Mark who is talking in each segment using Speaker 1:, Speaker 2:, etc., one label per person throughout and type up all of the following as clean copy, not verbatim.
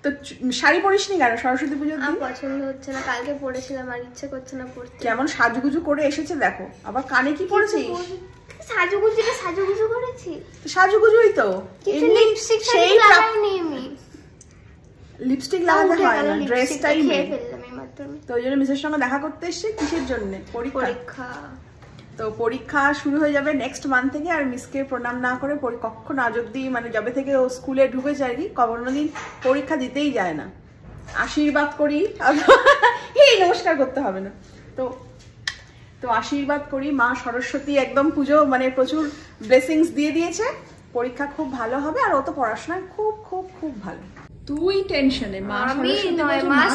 Speaker 1: তো শাড়ি পরিসনি কেন সরস্বতী পুজোর দিন?
Speaker 2: পছন্দ হচ্ছে না, কালকে পরেছিলাম আর ইচ্ছে করছে না পরতে।
Speaker 1: কেমন সাজুগুজু করে এসেছে দেখো, আবার কানে কি পরেছিস?
Speaker 2: সাজুগুজু করেছি,
Speaker 1: সাজুগুজুই তো।
Speaker 2: লিপস্টিক সেই লাগাইনি আমি,
Speaker 1: লিপস্টিক লাগাতে হয় না, ড্রেসটাই মেন।
Speaker 2: ফেললাম এই মাত্র।
Speaker 1: তো ওই জন্য মিসের সঙ্গে দেখা করতে এসেছি, কিসের জন্য?
Speaker 2: পরীক্ষা।
Speaker 1: তো পরীক্ষা শুরু হয়ে যাবে নেক্সট মান্থ থেকে, আর মিসকে প্রণাম না করে কখনো আজ অব্দি মানে যবে থেকে ও স্কুলে ঢুকেছে আর কি কোনোদিন পরীক্ষা দিতেই যায় না। আশীর্বাদ করি, এই নমস্কার করতে হবে না, তো আশীর্বাদ করি মা সরস্বতী একদম পুজো মানে প্রচুর ব্লেসিংস দিয়ে দিয়েছে, পরীক্ষা খুব ভালো হবে। আর ও তো পড়াশোনায় খুব খুব খুব ভালো। তুই টেনশনে, মা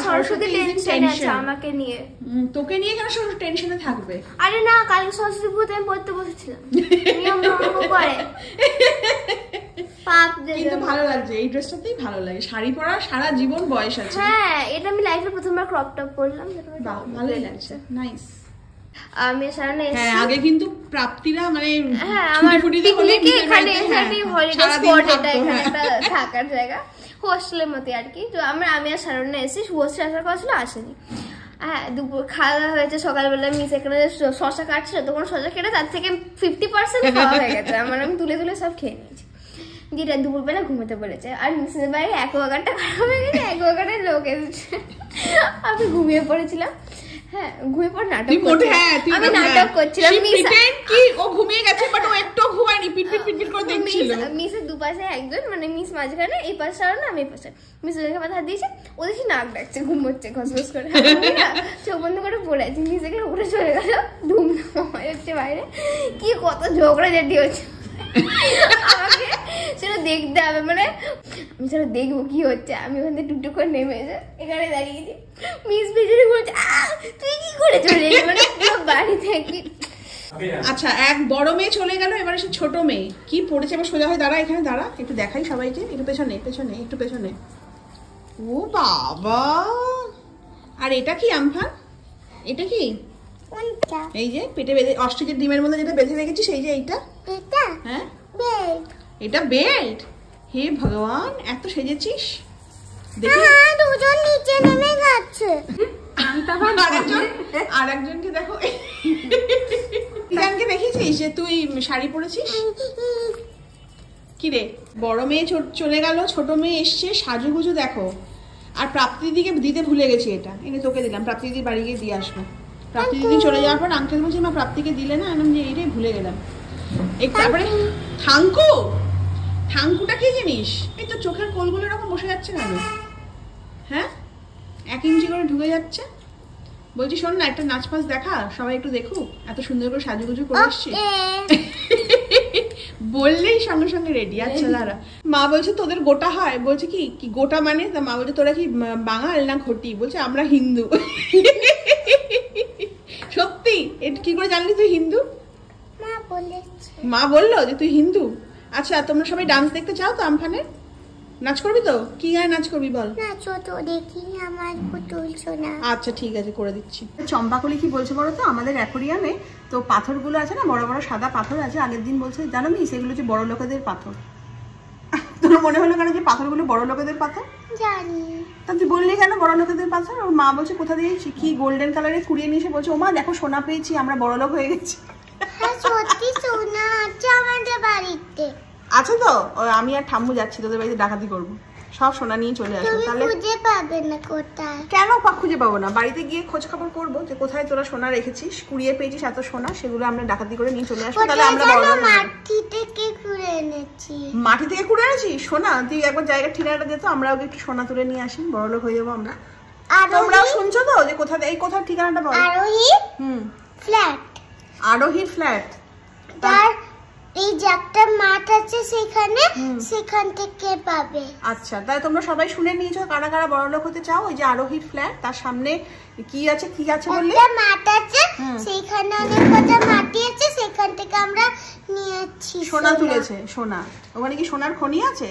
Speaker 2: সরস্বতী টেনশনে আছে আমাকে নিয়ে।
Speaker 1: তোকে নিয়ে কেন টেনশনে থাকবে?
Speaker 2: আরে না, কাল সরস্বতী পুজোতে আমি পড়তে বসেছিলাম, নিয়ম ভঙ্গ করে।
Speaker 1: কিন্তু ভালো লাগছে, এই ড্রেসটাতেই ভালো লাগে, শাড়ি পরা সারা জীবন বয়স আছে।
Speaker 2: হ্যাঁ, এটা আমি লাইফে প্রথমবার ক্রপ টপ পরলাম,
Speaker 1: ভালোই লাগছে, নাইস।
Speaker 2: আমি সারানা এসেছি।
Speaker 1: হ্যাঁ, আগে কিন্তু প্রাপ্তিরা মানে
Speaker 2: আমার পিকনিকে এখানে এখানে হলিডে স্পট, এটা এখানে একটা থাকার জায়গা, হোস্টেলের মতো আর কি। তো আমি আর সারানা এসেছি, হোস্টেল আসার কথা ছিল, আসেনি। হ্যাঁ, দুপুর খাওয়া দাওয়া হয়েছে, সকালবেলা মিস এখানে শশা কাটছিল, তখন শশা কেটে তার থেকে 50% খাওয়া হয়ে গেছে আমার, আমি তুলে তুলে সব খেয়ে নিয়েছি। যেটা দুপুরবেলা ঘুমোতে বলেছে, আর মিসের বাইরে অ্যাকোয়াগার্ডটা খারাপ হয়ে গেছে, অ্যাকোয়াগার্ডের লোক এসেছে, আমি ঘুমিয়ে পড়েছিলাম। হ্যাঁ, ঘুমিয়ে পড়ে নাটক আমি নাটক করছিলাম,
Speaker 1: কি ও ঘুমিয়ে গেছে বাট ও একটু ঘুমায়নি, পিটপিট করে দেখছিল।
Speaker 2: মিসের দুপাশে একজন, মানে মিস মাঝখানে, এই পাশে আর না আমি এই পাশে, মিস ওদেরকে মাথা দিয়েছে, ও দেখি নাক ডাকছে, ঘুমোচ্ছে ঘসঘস করে, চোখ বন্ধ করে পড়ে আছে, মিস এখানে উঠে চলে গেল, ধুম হচ্ছে বাইরে, কি কত ঝগড়া ঝাটি হচ্ছে, আমাকে সেটা দেখতে হবে, মানে আমি সেটা দেখবো কি হচ্ছে। আমি ওখান থেকে টুকটুক করে নেমে এখানে দাঁড়িয়েছি, মিস ভিজুরি বলছে তুই কি করে চলে এলি, মানে পুরো বাড়ি থেকে।
Speaker 1: আচ্ছা, এক বড় মেয়ে চলে গেল, এবারে সে ছোট মেয়ে কি পড়েছে, এবার সোজা হয়ে দাঁড়া, এখানে দাঁড়া, একটু দেখাই সবাইকে, একটু পেছনে পেছনে একটু পেছনে। ও বাবা, আর এটা কি আমফান, এটা কি? এই যে পেটে বেঁধে অস্ট্রিচের ডিমের মধ্যে যেটা বেঁধে রেখেছিস, এই যে এইটা, হ্যাঁ এটা বেল্ট। হে ভগবান, এত সেজেছিস,
Speaker 2: দুজন নিচে নেমে যাচ্ছে,
Speaker 1: আর একজনকে দেখো, তিরানকে দেখেছিস যে তুই শাড়ি পরেছিস? কি রে, বড় মেয়ে চলে গেল, ছোট মেয়ে এসছে, সাজুগুজু দেখো। আর প্রাপ্তি দিদিকে দিতে ভুলে গেছি, এটা এনে তোকে দিলাম, প্রাপ্তি দিদির বাড়ি গিয়ে দিয়ে আসবো। প্রাপ্তি দিদি চলে যাওয়ার পর আঙ্কেল বলছে মা প্রাপ্তিকে দিলে না, আমি যে এইটাই ভুলে গেলাম। তারপরে থাঙ্কুটা কি জিনিস? এই তো চোখের কোলগুলো এরকম বসে যাচ্ছে কেন? হ্যাঁ, 1 ইঞ্চি করে ঢুকে যাচ্ছে। বলছি শোন না, একটা নাচ পাস দেখা, সবাই একটু দেখুক, এত সুন্দর করে সাজুগুজু করে এসছি। বললেই সঙ্গে সঙ্গে রেডি। আচ্ছা দাঁড়া, মা বলছে তোদের গোটা হয়, বলছে কি গোটা মানে? তা মা বলছে তোরা কি বাঙাল না ঘটি? বলছে আমরা হিন্দু। সত্যি? এটা কি করে জানলি তুই হিন্দু? মা বললো যে তুই হিন্দু। আচ্ছা, তোমরা সবাই ডান্স দেখতে চাও তো আমফানে? নাচ করবি তো? কি গায়ে নাচ করবি বল? আচ্ছা ঠিক আছে, করে দিচ্ছি। চম্পাকলি কি বলছে বলো তো, আমাদের অ্যাকোরিয়ামে তো পাথরগুলো আছে না, বড় বড় সাদা পাথর আছে, আগের দিন বলছে জানো মি সেগুলো হচ্ছে বড় লোকেদের পাথর। তোর মনে হলো কেন যে পাথরগুলো বড় লোকেদের পাথর?
Speaker 2: জানি।
Speaker 1: তা তুই বললি কেন বড় লোকেদের পাথর? ওর মা বলছে কোথা দিয়ে কি গোল্ডেন কালারে কুড়িয়ে নিয়ে এসে বলছে ও মা দেখো সোনা পেয়েছি, আমরা বড় লোক হয়ে গেছি।
Speaker 2: সত্যি সোনা আছে আমাদের বাড়িতে।
Speaker 1: আচ্ছা তো আমি আর ঠাম্মু যাচ্ছি তোদের বাড়িতে, ডাকাতি করবো, সব সোনা নিয়ে চলে আসবো। তাহলে
Speaker 2: খুঁজে পাবে না কোথায়?
Speaker 1: কেন খুঁজে পাবো না? বাড়িতে গিয়ে খোঁজ খবর করবো যে কোথায় তোরা সোনা রেখেছিস, কুড়িয়ে পেয়েছিস এত সোনা, সেগুলো আমরা ডাকাতি করে নিয়ে চলে আসবো। তাহলে আমরা
Speaker 2: মাটি থেকে কুড়ে এনেছি।
Speaker 1: মাটি থেকে কুড়ে এনেছিস সোনা? তুই একবার জায়গার ঠিকানাটা দে তো, আমরাও একটু সোনা তুলে নিয়ে আসি, বড় লোক হয়ে যাবো আমরা। তোমরাও শুনছো তো যে কোথায়, এই কোথায় ঠিকানাটা বল।
Speaker 2: আরোহী ফ্ল্যাট।
Speaker 1: আরোহীর ফ্ল্যাট,
Speaker 2: তার এই যে একটা মাঠ আছে সেখান থেকে পাবে।
Speaker 1: আচ্ছা, তাই তোমরা সবাই শুনে নিয়েছো কারা কারা বড় লোক হতে চাও। ওই যে আরোহীর ফ্ল্যাট, তার সামনে কি আছে বললে?
Speaker 2: একটা মাঠ আছে, সেখানে অনেক কটা মাটি আছে, সেখান থেকে আমরা নিয়েছি
Speaker 1: সোনা তুলেছে। সোনা ওখানে কি সোনার খনি আছে?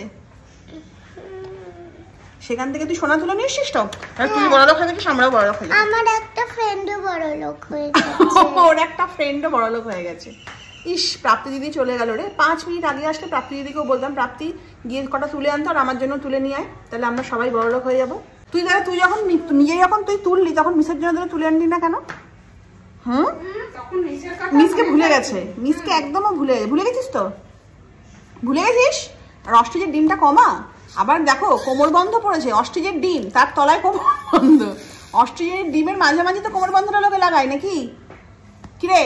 Speaker 1: সেখান থেকে তুই সোনা তুলে নিয়ে এসেছিস তো? আর তুই বড় লোক হয়ে গেছিস, আমরাও বড় লোক হয়ে গেছি।
Speaker 2: আমার একটা ফ্রেন্ডও বড় লোক হয়ে গেছে।
Speaker 1: ওর একটা ফ্রেন্ডও বড় লোক হয়ে গেছে। ইস, প্রাপ্তি দিদি চলে গেল রে। 5 মিনিট আগে আসলে প্রাপ্তি দিদিকেও বলতাম প্রাপ্তি গিয়ে কটা তুলে আনতো আর আমার জন্য তুলে নিয়ে আয়, তাহলে আমরা সবাই বড়লোক হয়ে যাবো। তুই যখন নিজে যখন তুই তুললি তখন মিসের জন্য তুলে আনলি না কেন? মিসকে ভুলে গেছে, মিসকে একদমও ভুলে গেছিস তো, ভুলে গেছিস। আর অস্ট্রিচের ডিমটা কমা, আবার দেখো কোমর বন্ধ পড়েছে, অস্ট্রিচের ডিম তার তলায় কোমর বন্ধ। অস্ট্রিচের ডিমের মাঝে মাঝে তো কোমর বন্ধটা লোকে লাগায় নাকি? কিরে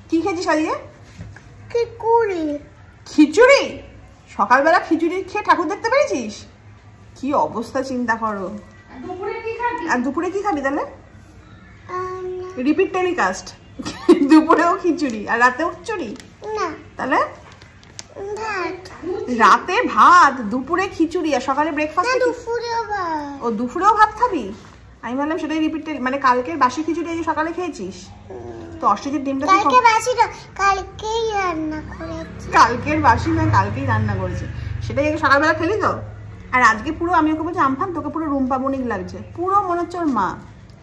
Speaker 1: কি খেয়েছিস আজকে? খিচুড়ি? সকালবেলা খিচুড়ি খেয়ে ঠাকুর দেখতে পেরেছিস? কি অবস্থা চিন্তা করো। আর দুপুরে কি খাবি তাহলে? রিপিট টেলিকাস্ট, দুপুরেও খিচুড়ি আর রাতেও খিচুড়ি? তাহলে রাতে ভাত, দুপুরে খিচুড়ি আর সকালে ব্রেকফাস্ট? ও দুপুরেও ভাত খাবি? আমি ভাবলাম সেটাই রিপিট, মানে কালকের বাসি খিচুড়ি আজ সকালে খেয়েছিস তো। অস্ট্রিচের ডিমটা কালকের বাসি না, কালকেই রান্না করেছি, সেটাই আগে সকালবেলা খেলি তো। আর আজকে পুরো আমি ওকে বলছি আমফান তোকে পুরো রুম্পা বণিক লাগছে, পুরো মনে হচ্ছে ওর মা,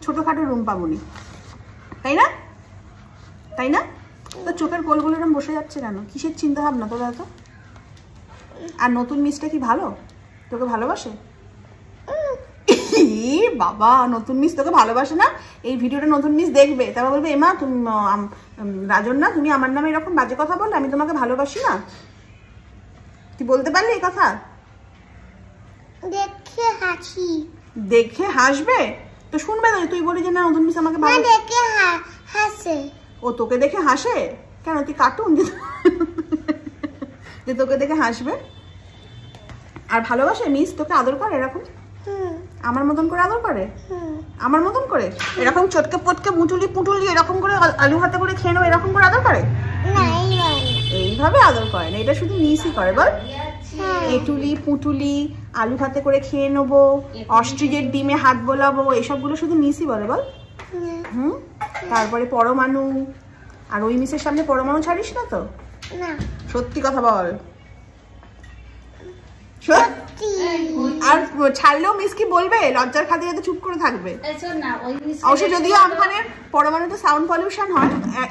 Speaker 1: ছোটখাটো রুম্পা বণিক, তাই না? তাই না? তো চোখের গোলগুলো এরকম বসে যাচ্ছে কেন? কিসের চিন্তা ভাবনা তোর এত? আর নতুন মিসটা কি ভালো, তোকে ভালোবাসে? বাবা, নতুন মিস তোকে ভালোবাসে না? এই ভিডিওটা নতুন মিস দেখবে, তারপর বলবে এমা তুমি রাজন না, তুমি আমার নামে এরকম বাজে কথা বললে, আমি তোমাকে ভালোবাসি না। তুই বলতে পারলি এই কথা? দেখে হাসবে তো শুনবে না, তুই বলি যে না নতুন মিস আমাকে হাসে। ও তোকে দেখে হাসে কেন? তুই কার্টুন যে তোকে দেখে হাসবে? আর ভালোবাসে মিস তোকে, আদর করে এরকম আমার মতন করে আদর করে? আমার মতন করে এরকম চটকে পটকে মুটুলি পুটুলি এরকম করে আলু হাতে করে খেয়ে নেবো এরকম করে আদর করে? এইভাবে আদর করে না, এটা শুধু মিসই করে। বল, এটুলি পুটুলি আলু হাতে করে খেয়ে নেবো, অস্ট্রিচের ডিমে হাত বোলাবো, এসবগুলো শুধু মিসই বলে। বল। তারপরে পরমাণু, আর ওই মিসের সামনে পরমাণু ছাড়িস না তো? সত্যি কথা বল। আর ছাড়লেও মিস কি বলবে? লজ্জার খাতিরে তো চুপ করে থাকবে। অবশ্য যদিও আমফানের পরমাণুতে সাউন্ড পলিউশন হয়,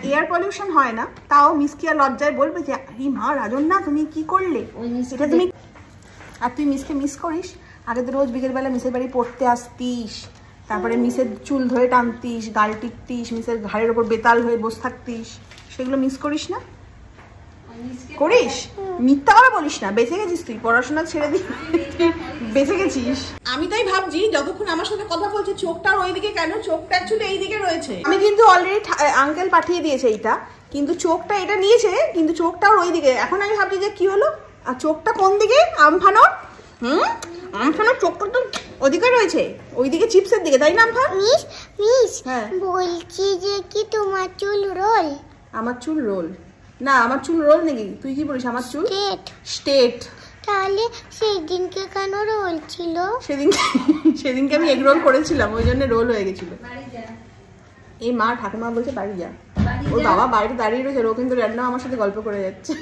Speaker 1: এয়ার পলিউশন হয় না, তাও মিস কি আর লজ্জায় বলবে যে আরে মা রাজন না তুমি কি করলে এটা তুমি? আর তুই মিসকে মিস করিস? আগে তো রোজ বিকেলবেলা মিসের বাড়ি পড়তে আসতিস, তারপরে মিসের চুল ধরে টানতিস, গাল টিপতিস, মিসের ঘাড়ের ওপর বেতাল হয়ে বসে থাকতিস, সেগুলো মিস করিস না? করিস? মিথ্যা কথা বলিস না, বেঁচে গেছিস তুই, পড়াশোনা ছেড়ে দিয়ে বেঁচে গেছিস। আমি তাই ভাবছি যতক্ষণ আমার সাথে কথা বলছে চোখটার ওইদিকে কেন, চোখটা অ্যাকচুয়ালি এইদিকে রয়েছে। আমি কিন্তু অলরেডি আঙ্কেল পাঠিয়ে দিয়েছে এইটা, কিন্তু চোখটা এটা নিয়েছে, কিন্তু চোখটাও ওইদিকে। এখন আমি ভাবছি যে কি হলো, আর চোখটা কোন দিকে আমফানোর? আমফানোর চোখটা তো ওদিকে রয়েছে, ওইদিকে চিপসের দিকে, তাই না আমফান? মিস হ্যাঁ বলছি যে কি তোমার চুল রোল? আমার চুল রোল না, আমার চুল রোল নাকি? তুই কি বলিস? আমার চুল স্টেট। তাহলে সেদিনকে কেন রোল ছিল? সেদিনকে আমি এগ রোল করেছিলাম, ওই জন্য রোল হয়ে গেছিল। এই মা ঠাকুমা বলছে বাড়ি যা। ওর বাবা বাড়িতে দাঁড়িয়ে রয়েছে, ও কিন্তু রান্না আমার সাথে গল্প করে যাচ্ছে।